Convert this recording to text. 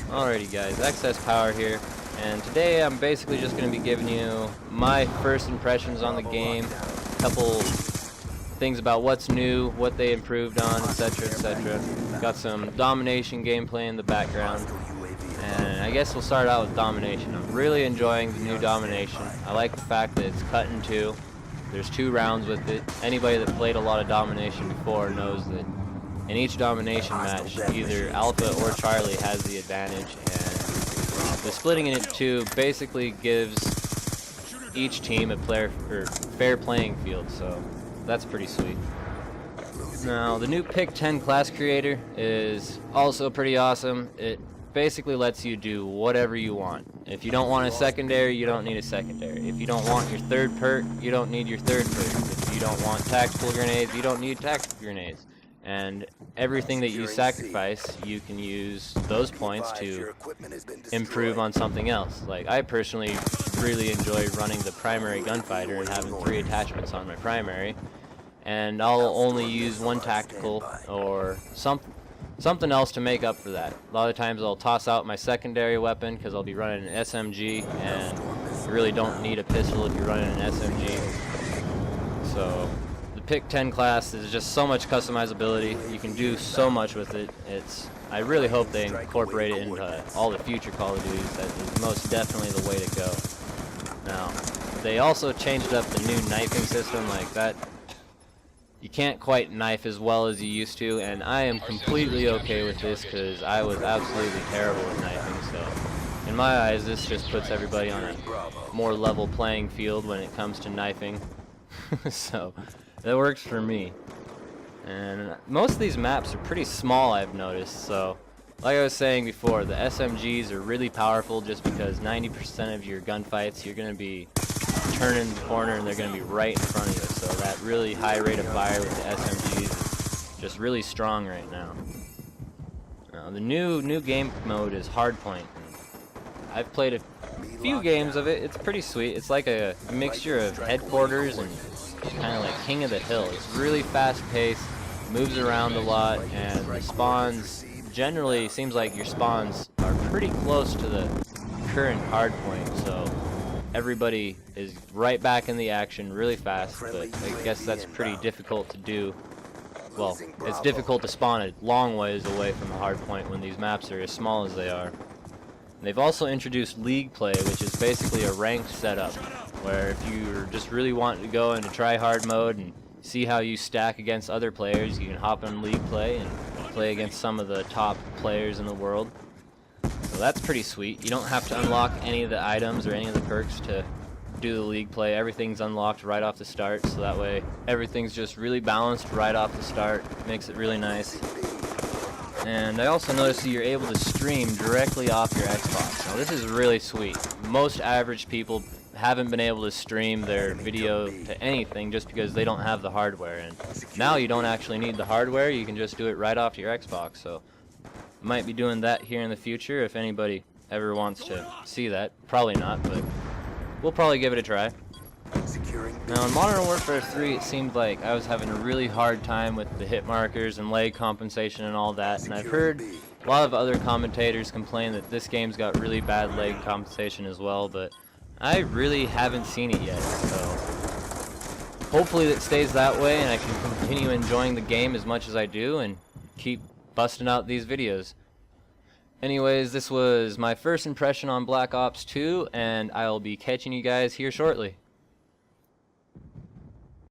Alrighty guys, excess power here, and today I'm basically just going to be giving you my first impressions on the game, a couple things about what's new, what they improved on, etc, etc. Got some domination gameplay in the background, and I guess we'll start out with domination. I'm really enjoying the new domination. I like the fact that it's cut in two. There's 2 rounds with it. Anybody that played a lot of domination before knows that in each domination match, either Alpha or Charlie has the advantage, and the splitting it into 2 basically gives each team a fair playing field, so that's pretty sweet. Now, the new Pick 10 class creator is also pretty awesome. It basically lets you do whatever you want. If you don't want a secondary, you don't need a secondary. If you don't want your 3rd perk, you don't need your 3rd perk. If you don't want tactical grenades, you don't need tactical grenades. And everything that you sacrifice, you can use those points to improve on something else. Like, I personally really enjoy running the primary gunfighter and having 3 attachments on my primary, and I'll only use 1 tactical or something else to make up for that. A lot of times I'll toss out my secondary weapon because I'll be running an SMG, and you really don't need a pistol if you're running an SMG. So Pick 10 class is just so much customizability. You can do so much with it. I really hope they incorporate it into all the future Call of Duties. That is most definitely the way to go. Now, they also changed up the new knifing system like that. You can't quite knife as well as you used to, and I am completely okay with this because I was absolutely terrible at knifing. So in my eyes, this just puts everybody on a more level playing field when it comes to knifing. So that works for me. And most of these maps are pretty small, I've noticed. So like I was saying before, the SMGs are really powerful just because 90% of your gunfights you're going to be turning the corner and they're going to be right in front of you. So that really high rate of fire with the SMGs is just really strong right now. Now, the new game mode is Hardpoint. I've played a few games of it. It's pretty sweet. It's like a mixture of Headquarters and kind of like King of the Hill. It's really fast paced, moves around a lot, and the spawns generally seems like your spawns are pretty close to the current hard point, so everybody is right back in the action really fast, but I guess that's pretty difficult to do. Well, it's difficult to spawn a long ways away from the hard point when these maps are as small as they are. They've also introduced League Play, which is basically a ranked setup, where if you're just really wanting to go into try-hard mode and see how you stack against other players, you can hop on League Play and play against some of the top players in the world. So that's pretty sweet. You don't have to unlock any of the items or any of the perks to do the League Play. Everything's unlocked right off the start, so that way everything's just really balanced right off the start. Makes it really nice. And I also noticed that you're able to stream directly off your Xbox. Now this is really sweet. Most average people haven't been able to stream their video to anything just because they don't have the hardware. And now you don't actually need the hardware, you can just do it right off your Xbox. So might be doing that here in the future if anybody ever wants to see that. Probably not, but we'll probably give it a try. Now in Modern Warfare 3 it seemed like I was having a really hard time with the hit markers and lag compensation and all that, and I've heard a lot of other commentators complain that this game's got really bad lag compensation as well, but I really haven't seen it yet, so hopefully it stays that way and I can continue enjoying the game as much as I do and keep busting out these videos. Anyways, this was my first impression on Black Ops 2, and I'll be catching you guys here shortly.